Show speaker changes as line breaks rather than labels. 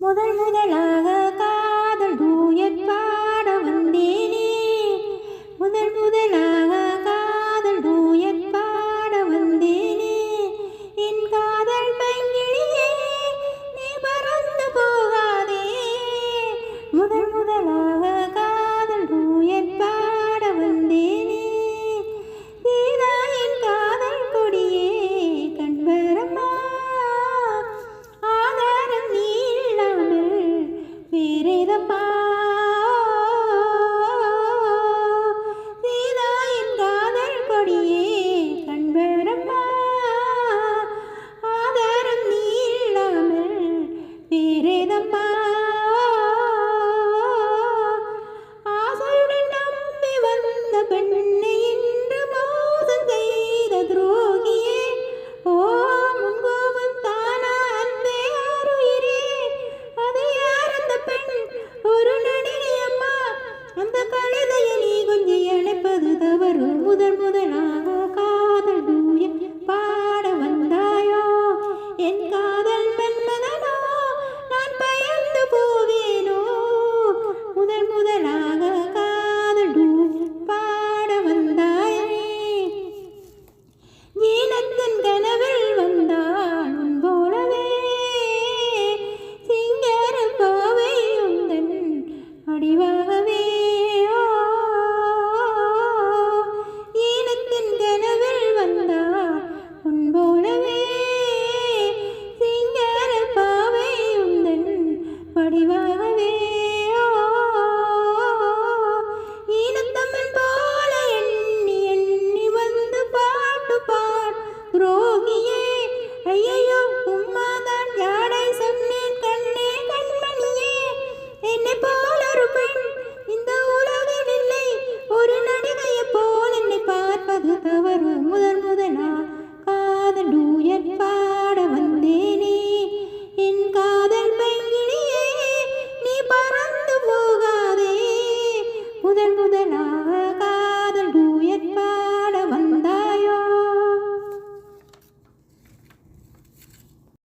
முதல் முதலாக காதல் டூயட் பாட வந்தேனே. முதல் முதலாக காதல் டூயட் பாட வந்தேனே. என் காதல் பைங்கிளியே நீ பறந்து போகாதே. முதல் முதலாக காதல் டூயட் பாட வந்தேனே. சீதா என் காதல் கொடியே கண்பரமா. ஆதாரம் நீ இல்லாமல் வேறேதப்பா. சீதா என் காதல் கொடியே கண்பரமா. ஆதாரம் நீ இல்லாமல் வேறேதப்பா.